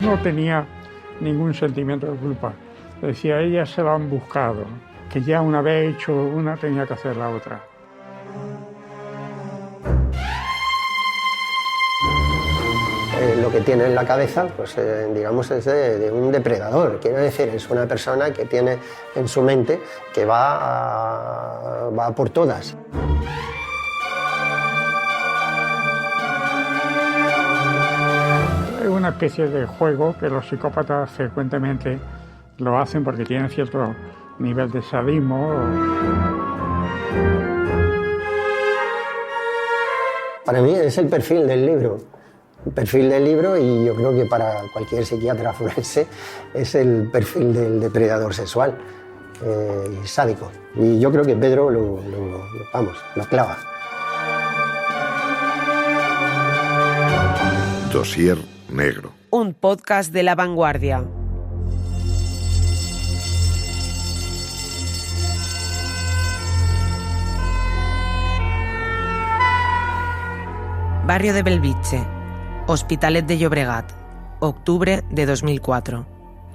no tenía ningún sentimiento de culpa. Decía, ellas se lo han buscado, que ya una vez hecho una tenía que hacer la otra. Lo que tiene en la cabeza, pues digamos, es de un depredador. Quiero decir, es una persona que tiene en su mente que va por todas. Es una especie de juego que los psicópatas frecuentemente lo hacen porque tienen cierto nivel de sadismo. Para mí es el perfil del libro. El perfil del libro, y yo creo que para cualquier psiquiatra forense es el perfil del depredador sexual y sádico. Y yo creo que Pedro lo clava. Dossier negro. Un podcast de La Vanguardia. Barrio de Bellvitge, Hospitalet de Llobregat, octubre de 2004.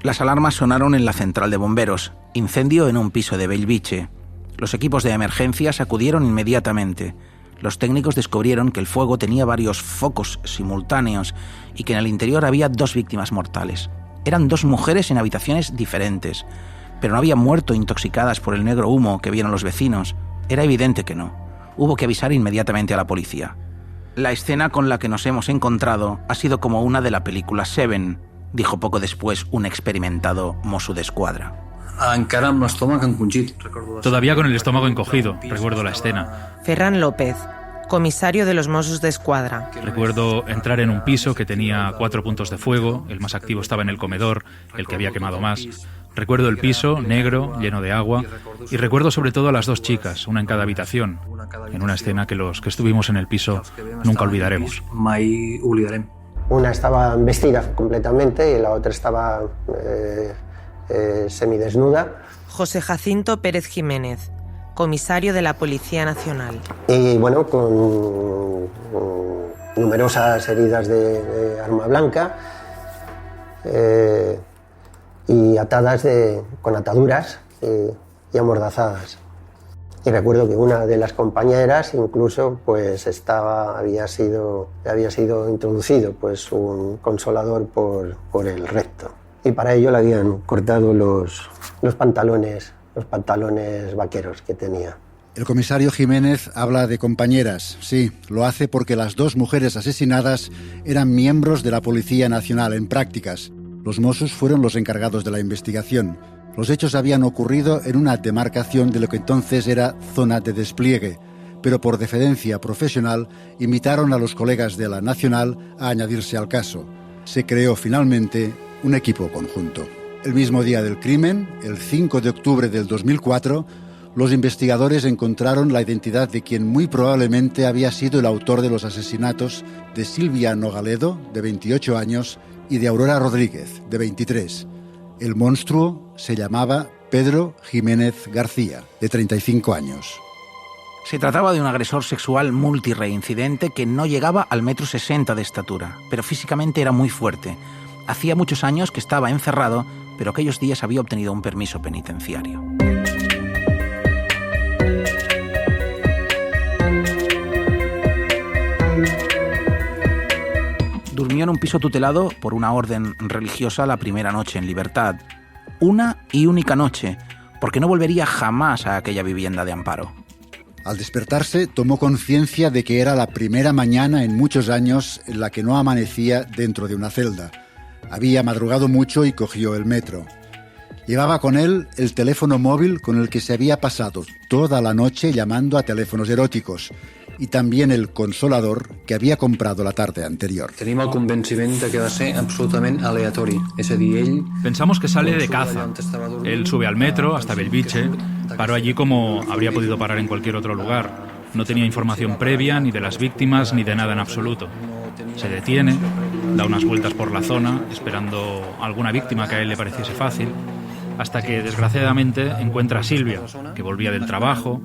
Las alarmas sonaron en la central de bomberos. Incendio en un piso de Bellvitge. Los equipos de emergencias acudieron inmediatamente. Los técnicos descubrieron que el fuego tenía varios focos simultáneos y que en el interior había 2 víctimas mortales. Eran 2 mujeres en habitaciones diferentes, pero no habían muerto intoxicadas por el negro humo que vieron los vecinos. Era evidente que no. Hubo que avisar inmediatamente a la policía. La escena con la que nos hemos encontrado ha sido como una de la película Seven, dijo poco después un experimentado Mosso d'Esquadra. Todavía con el estómago encogido, recuerdo la escena. Ferran López, comisario de los Mossos d'Esquadra. Recuerdo entrar en un piso que tenía 4 puntos de fuego, el más activo estaba en el comedor, el que había quemado más. Recuerdo el piso, negro, lleno de agua, y recuerdo sobre todo a las 2 chicas, una en cada habitación, en una escena que los que estuvimos en el piso nunca olvidaremos. Una estaba vestida completamente y la otra estaba semidesnuda. José Jacinto Pérez Jiménez, comisario de la Policía Nacional. Y bueno, con numerosas heridas de arma blanca y atadas con ataduras y amordazadas. Y recuerdo que una de las compañeras incluso pues había sido introducido pues un consolador por el recto. Y para ello le habían cortado los pantalones vaqueros que tenía. El comisario Jiménez habla de compañeras. Sí, lo hace porque las 2 mujeres asesinadas eran miembros de la Policía Nacional en prácticas. Los Mossos fueron los encargados de la investigación. Los hechos habían ocurrido en una demarcación de lo que entonces era zona de despliegue, pero por deferencia profesional invitaron a los colegas de la Nacional a añadirse al caso. Se creó finalmente un equipo conjunto. El mismo día del crimen, el 5 de octubre del 2004, los investigadores encontraron la identidad de quien muy probablemente había sido el autor de los asesinatos de Silvia Nogaledo, de 28 años, y de Aurora Rodríguez, de 23. El monstruo se llamaba Pedro Jiménez García, de 35 años. Se trataba de un agresor sexual multireincidente que no llegaba al 1,60 m de estatura, pero físicamente era muy fuerte. Hacía muchos años que estaba encerrado, pero aquellos días había obtenido un permiso penitenciario. Durmió en un piso tutelado por una orden religiosa la primera noche en libertad. Una y única noche, porque no volvería jamás a aquella vivienda de amparo. Al despertarse, tomó conciencia de que era la primera mañana en muchos años en la que no amanecía dentro de una celda. Había madrugado mucho y cogió el metro. Llevaba con él el teléfono móvil con el que se había pasado toda la noche llamando a teléfonos eróticos y también el consolador que había comprado la tarde anterior. Tenim el convenciment de que va ser absolutament aleatori. És a dir, ell... Pensamos que sale de caza. Él sube al metro hasta Bellvitge, paró allí como habría podido parar en cualquier otro lugar. No tenía información previa ni de las víctimas ni de nada en absoluto. Se detiene, da unas vueltas por la zona, esperando alguna víctima que a él le pareciese fácil, hasta que desgraciadamente encuentra a Silvia, que volvía del trabajo,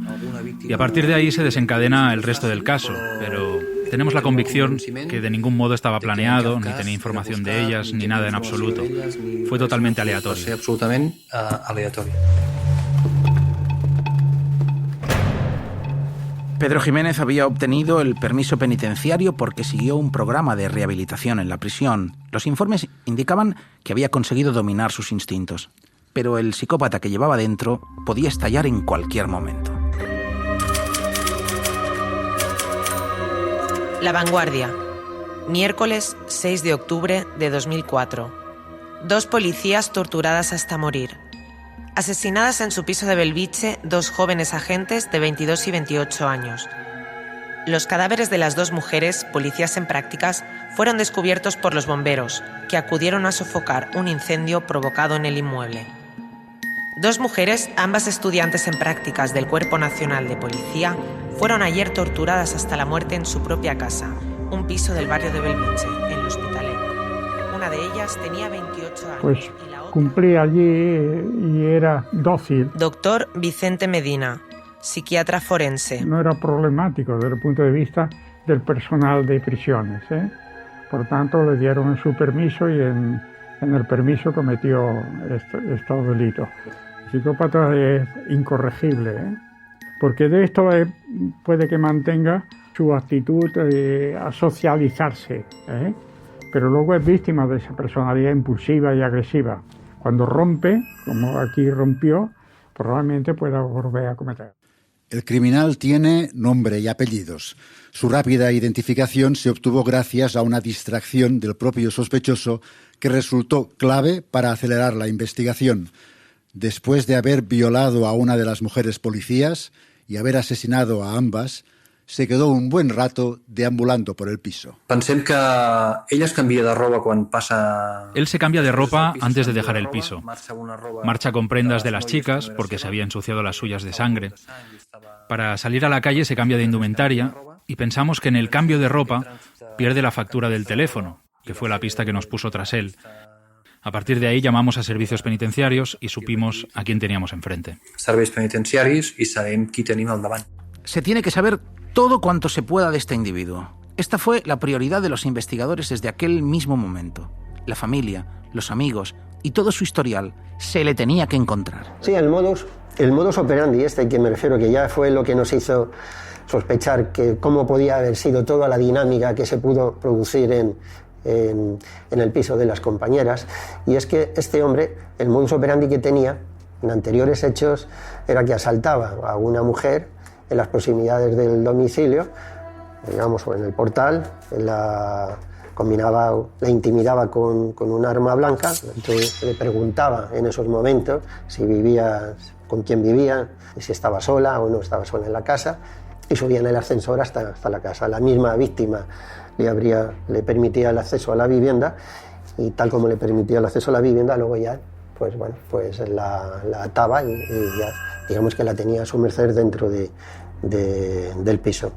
y a partir de ahí se desencadena el resto del caso, pero Tenemos la convicción que de ningún modo estaba planeado, ni tenía información de ellas, ni nada en absoluto. Fue totalmente aleatorio. Pedro Jiménez había obtenido el permiso penitenciario porque siguió un programa de rehabilitación en la prisión. Los informes indicaban que había conseguido dominar sus instintos, pero el psicópata que llevaba dentro podía estallar en cualquier momento. La Vanguardia, miércoles 6 de octubre de 2004. 2 policías torturadas hasta morir. Asesinadas en su piso de Belviche 2 jóvenes agentes de 22 y 28 años. Los cadáveres de las 2 mujeres, policías en prácticas, fueron descubiertos por los bomberos, que acudieron a sofocar un incendio provocado en el inmueble. 2 mujeres, ambas estudiantes en prácticas del Cuerpo Nacional de Policía, fueron ayer torturadas hasta la muerte en su propia casa, un piso del barrio de Belviche, en el Hospitalet. Una de ellas tenía 28 años. Pues cumplí allí y era dócil. Doctor Vicente Medina, psiquiatra forense. No era problemático desde el punto de vista del personal de prisiones, ¿eh? Por tanto, le dieron su permiso y en el permiso cometió estos delitos. El psicópata es incorregible, ¿eh? Porque de esto puede que mantenga su actitud a socializarse, ¿eh? Pero luego es víctima de esa personalidad impulsiva y agresiva. Cuando rompe, como aquí rompió, probablemente pueda volver a cometer. El criminal tiene nombre y apellidos. Su rápida identificación se obtuvo gracias a una distracción del propio sospechoso que resultó clave para acelerar la investigación. Después de haber violado a una de las mujeres policías y haber asesinado a ambas, se quedó un buen rato deambulando por el piso. Pensem que ella es canvia de ropa cuando pasa... Él se cambia de ropa antes de dejar el piso. Marcha con prendas de las chicas porque se había ensuciado las suyas de sangre. Para salir a la calle se cambia de indumentaria y pensamos que en el cambio de ropa pierde la factura del teléfono, que fue la pista que nos puso tras él. A partir de ahí llamamos a servicios penitenciarios y supimos a quién teníamos enfrente. Serveis penitenciaris y sabem qui tenim al davant. Se tiene que saber todo cuanto se pueda de este individuo. Esta fue la prioridad de los investigadores desde aquel mismo momento. La familia, los amigos y todo su historial se le tenía que encontrar. Sí, el modus operandi que me refiero, que ya fue lo que nos hizo sospechar que cómo podía haber sido toda la dinámica que se pudo producir en el piso de las compañeras. Y es que este hombre, el modus operandi que tenía en anteriores hechos era que asaltaba a una mujer en las proximidades del domicilio, digamos, o en el portal, la intimidaba con un arma blanca, entonces le preguntaba en esos momentos si vivía, con quién vivía, si estaba sola o no estaba sola en la casa, y subía en el ascensor hasta la casa. La misma víctima le permitía el acceso a la vivienda, y tal como le permitía el acceso a la vivienda, luego ya pues la ataba y ya, digamos que la tenía a su merced dentro del piso.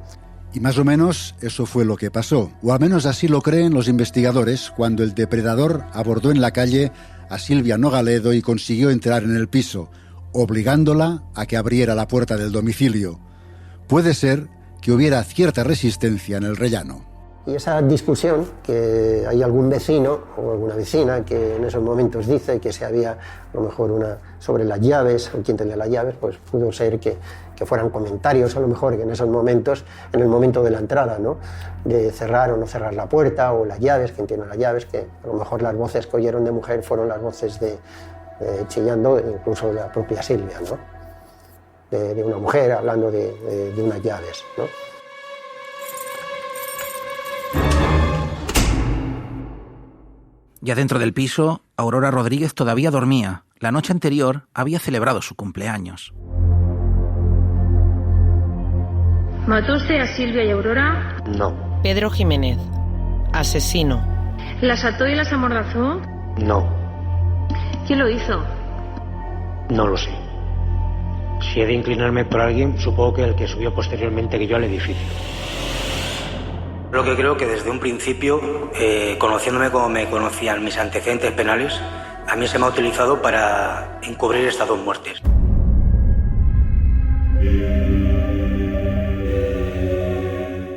Y más o menos eso fue lo que pasó, o al menos así lo creen los investigadores cuando el depredador abordó en la calle a Silvia Nogaledo y consiguió entrar en el piso, obligándola a que abriera la puerta del domicilio. Puede ser que hubiera cierta resistencia en el rellano. Y esa discusión, que hay algún vecino o alguna vecina que en esos momentos dice que se había, a lo mejor, una sobre las llaves, o quién tenía las llaves, pues pudo ser que fueran comentarios, a lo mejor, que en esos momentos, en el momento de la entrada, ¿no?, de cerrar o no cerrar la puerta, o las llaves, quién tiene las llaves, que a lo mejor las voces que oyeron de mujer fueron las voces de chillando, incluso de la propia Silvia, ¿no?, de una mujer hablando de unas llaves, ¿no? Ya dentro del piso, Aurora Rodríguez todavía dormía. La noche anterior había celebrado su cumpleaños. ¿Mató usted a Silvia y Aurora? No. Pedro Jiménez, asesino. ¿Las ató y las amordazó? No. ¿Quién lo hizo? No lo sé. Si he de inclinarme por alguien, supongo que el que subió posteriormente que yo al edificio. Lo que creo que desde un principio, conociéndome como me conocían mis antecedentes penales, a mí se me ha utilizado para encubrir estas 2 muertes.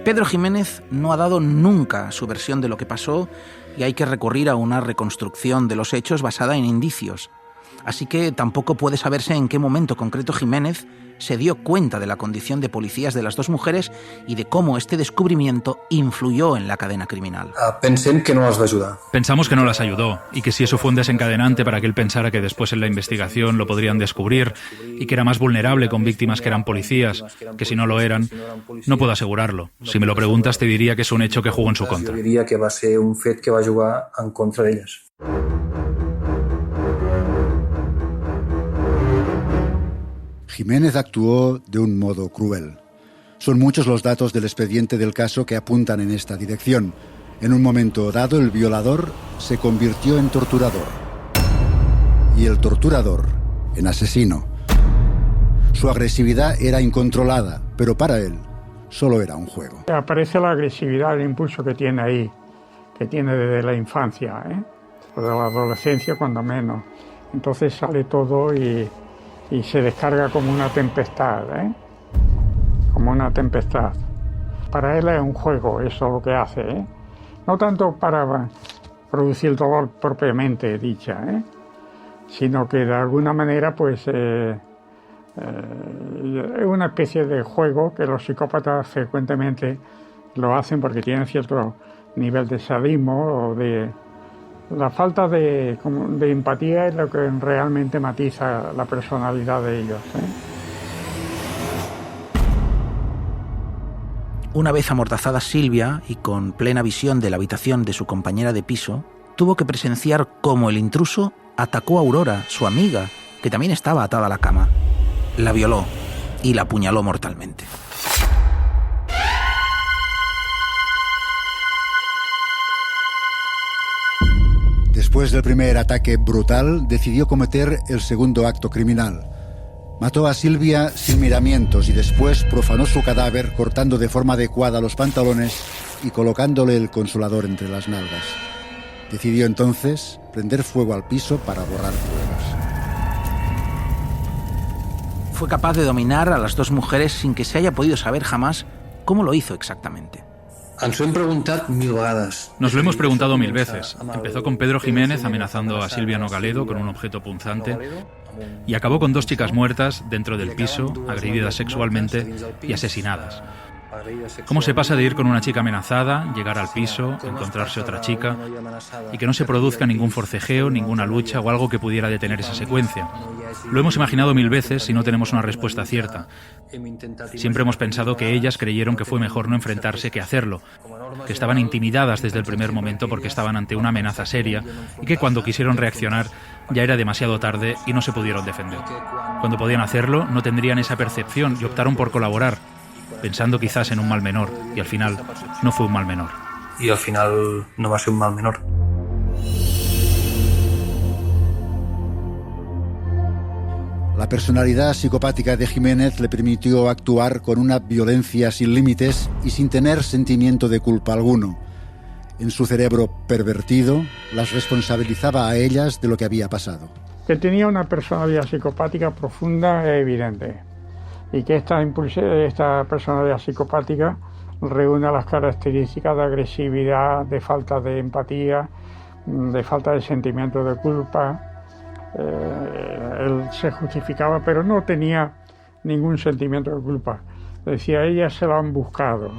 Pedro Jiménez no ha dado nunca su versión de lo que pasó y hay que recurrir a una reconstrucción de los hechos basada en indicios. Así que tampoco puede saberse en qué momento concreto Jiménez se dio cuenta de la condición de policías de las dos mujeres y de cómo este descubrimiento influyó en la cadena criminal. Pensem que no les va ayudar. Pensamos que no las ayudó y que si eso fue un desencadenante para que él pensara que después en la investigación lo podrían descubrir y que era más vulnerable con víctimas que eran policías, que si no lo eran, no puedo asegurarlo. Si me lo preguntas te diría que es un hecho que jugó en su contra. Jo diria que va ser un fet que va jugar en contra d'elles. Jiménez actuó de un modo cruel. Son muchos los datos del expediente del caso que apuntan en esta dirección. En un momento dado, el violador se convirtió en torturador. Y el torturador en asesino. Su agresividad era incontrolada, pero para él solo era un juego. Aparece la agresividad, el impulso que tiene ahí, que tiene desde la infancia, o de la adolescencia cuando menos. Entonces sale todo y se descarga como una tempestad, como una tempestad. Para él es un juego, eso lo que hace, no tanto para producir el dolor propiamente dicha, sino que de alguna manera pues es una especie de juego que los psicópatas frecuentemente lo hacen porque tienen cierto nivel de sadismo o de... La falta de empatía es lo que realmente matiza la personalidad de ellos. Una vez amordazada Silvia y con plena visión de la habitación de su compañera de piso, tuvo que presenciar cómo el intruso atacó a Aurora, su amiga, que también estaba atada a la cama. La violó y la apuñaló mortalmente. Después del primer ataque brutal, decidió cometer el segundo acto criminal. Mató a Silvia sin miramientos y después profanó su cadáver cortando de forma adecuada los pantalones y colocándole el consolador entre las nalgas. Decidió entonces prender fuego al piso para borrar pruebas. Fue capaz de dominar a las dos mujeres sin que se haya podido saber jamás cómo lo hizo exactamente. Ens ho hem preguntat 1000 vegades. Nos lo hemos preguntado 1000 veces. Empezó con Pedro Jiménez amenazando a Silvia Nogaledo con un objeto punzante y acabó con 2 chicas muertas dentro del piso, agredidas sexualmente y asesinadas. ¿Cómo se pasa de ir con una chica amenazada, llegar al piso, encontrarse otra chica y que no se produzca ningún forcejeo, ninguna lucha o algo que pudiera detener esa secuencia? Lo hemos imaginado 1000 veces y no tenemos una respuesta cierta. Siempre hemos pensado que ellas creyeron que fue mejor no enfrentarse que hacerlo, que estaban intimidadas desde el primer momento porque estaban ante una amenaza seria y que cuando quisieron reaccionar ya era demasiado tarde y no se pudieron defender. Cuando podían hacerlo no tendrían esa percepción y optaron por colaborar, pensando quizás en un mal menor, y al final no fue un mal menor. Y al final no va a ser un mal menor. La personalidad psicopática de Jiménez le permitió actuar con una violencia sin límites y sin tener sentimiento de culpa alguno. En su cerebro pervertido, las responsabilizaba a ellas de lo que había pasado. Que tenía una personalidad psicopática profunda e evidente, y que esta personalidad psicopática reúne las características de agresividad, de falta de empatía, de falta de sentimiento de culpa. Él se justificaba, pero no tenía ningún sentimiento de culpa. Decía, ellas se lo han buscado.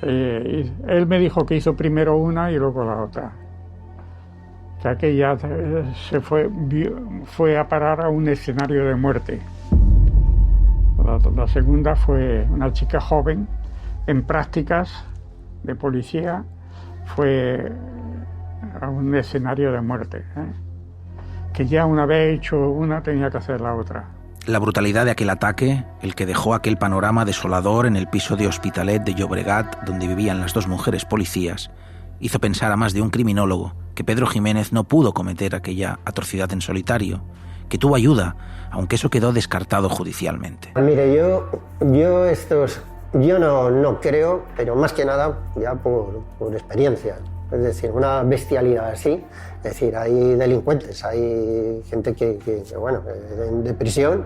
Él me dijo que hizo primero una y luego la otra. Que aquella fue a parar a un escenario de muerte. La segunda fue una chica joven en prácticas de policía, fue a un escenario de muerte, que ya una vez hecho una tenía que hacer la otra. La brutalidad de aquel ataque, el que dejó aquel panorama desolador en el piso de Hospitalet de Llobregat, donde vivían las dos mujeres policías, hizo pensar a más de un criminólogo que Pedro Jiménez no pudo cometer aquella atrocidad en solitario, que tuvo ayuda, aunque eso quedó descartado judicialmente. Mire, yo no creo, pero más que nada ya por experiencia. Es decir, una bestialidad así. Es decir, hay delincuentes, hay gente que bueno, de prisión,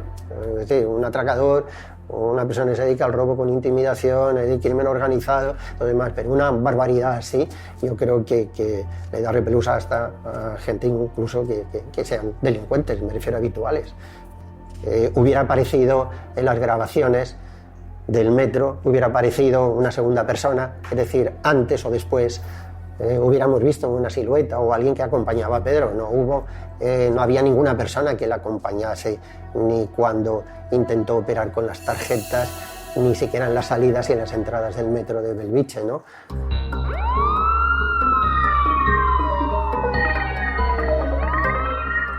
es decir, un atracador, una persona que se dedica al robo con intimidación, el crimen organizado, lo demás, pero una barbaridad así, yo creo que le da repelús hasta a gente incluso que sean delincuentes, me refiero a habituales. Hubiera aparecido en las grabaciones del metro, hubiera aparecido una segunda persona, es decir, antes o después hubiéramos visto una silueta o alguien que acompañaba a Pedro. No había ninguna persona que la acompañase, ni cuando intentó operar con las tarjetas, ni siquiera en las salidas y en las entradas del metro de Belviche, ¿no?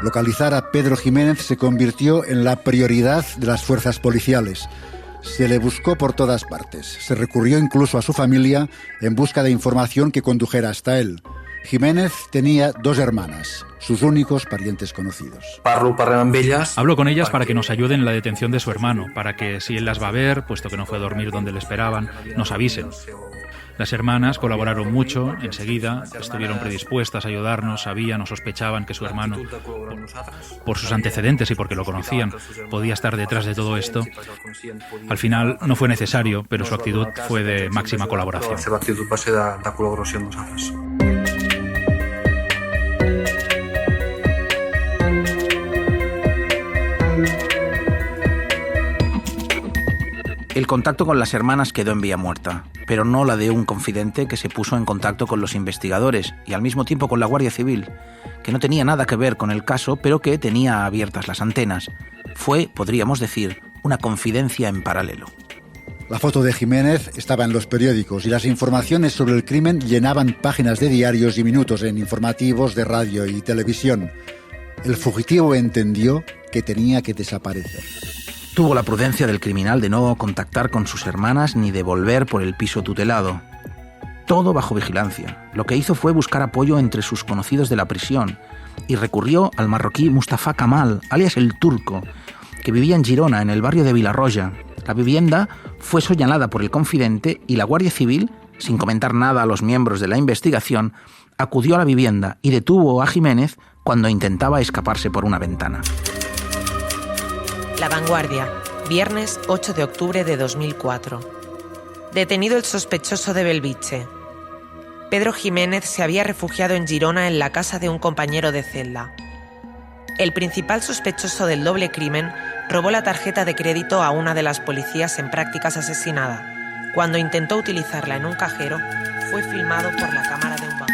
Localizar a Pedro Jiménez se convirtió en la prioridad de las fuerzas policiales. Se le buscó por todas partes. Se recurrió incluso a su familia en busca de información que condujera hasta él. Jiménez tenía 2 hermanas, sus únicos parientes conocidos. Hablo con ellas para que nos ayuden en la detención de su hermano, para que si él las va a ver, puesto que no fue a dormir donde le esperaban, nos avisen. Las hermanas colaboraron mucho, enseguida, estuvieron predispuestas a ayudarnos, sabían o sospechaban que su hermano, por sus antecedentes y porque lo conocían, podía estar detrás de todo esto. Al final no fue necesario, pero su actitud fue de máxima colaboración. El contacto con las hermanas quedó en vía muerta, pero no la de un confidente que se puso en contacto con los investigadores y al mismo tiempo con la Guardia Civil, que no tenía nada que ver con el caso, pero que tenía abiertas las antenas. Fue, podríamos decir, una confidencia en paralelo. La foto de Jiménez estaba en los periódicos y las informaciones sobre el crimen llenaban páginas de diarios y minutos en informativos de radio y televisión. El fugitivo entendió que tenía que desaparecer. Tuvo la prudencia del criminal de no contactar con sus hermanas ni de volver por el piso tutelado. Todo bajo vigilancia. Lo que hizo fue buscar apoyo entre sus conocidos de la prisión y recurrió al marroquí Mustafa Kamal, alias el Turco, que vivía en Girona, en el barrio de Vilarroya. La vivienda fue señalada por el confidente y la Guardia Civil, sin comentar nada a los miembros de la investigación, acudió a la vivienda y detuvo a Jiménez cuando intentaba escaparse por una ventana. La Vanguardia, viernes 8 de octubre de 2004. Detenido el sospechoso de Belviche. Pedro Jiménez se había refugiado en Girona en la casa de un compañero de celda. El principal sospechoso del doble crimen robó la tarjeta de crédito a una de las policías en prácticas asesinada. Cuando intentó utilizarla en un cajero, fue filmado por la cámara de un banco.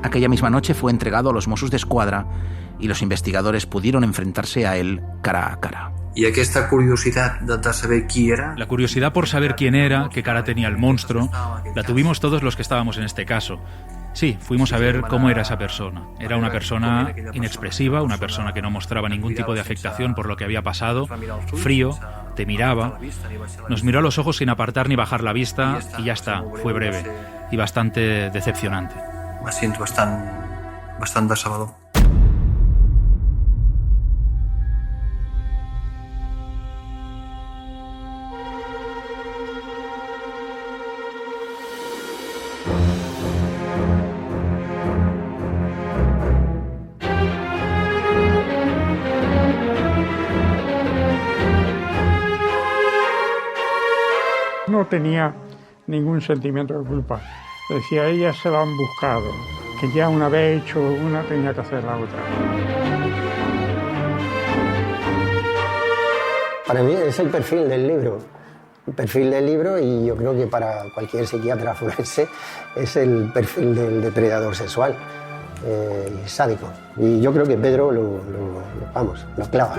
Aquella misma noche fue entregado a los Mossos d'Esquadra y los investigadores pudieron enfrentarse a él cara a cara. ¿Y aquesta curiosidad de saber quién era? La curiosidad por saber quién era, qué cara tenía el monstruo, la tuvimos todos los que estábamos en este caso. Sí, fuimos a ver cómo era esa persona. Era una persona inexpresiva, una persona que no mostraba ningún tipo de afectación por lo que había pasado, frío, te miraba, nos miró a los ojos sin apartar ni bajar la vista y ya está, fue breve y bastante decepcionante. Me siento bastante decebedor. No tenía ningún sentimiento de culpa. Decía, ellas se lo han buscado, que ya una vez hecho una tenía que hacer la otra. Para mí es el perfil del libro. El perfil del libro, y yo creo que para cualquier psiquiatra forense es el perfil del depredador sexual, sádico. Y yo creo que Pedro lo clava.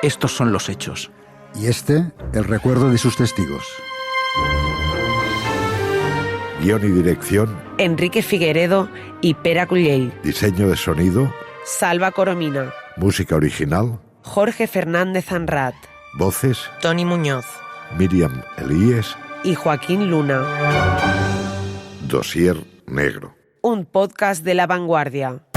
Estos son los hechos. Y este, el recuerdo de sus testigos. Guión y dirección: Enrique Figueredo y Pere Cullell. Diseño de sonido: Salva Coromina. Música original: Jorge Fernández Anrat. Voces: Toni Muñoz. Miriam Elíes y Joaquín Luna. Dossier negro. un podcast de La Vanguardia.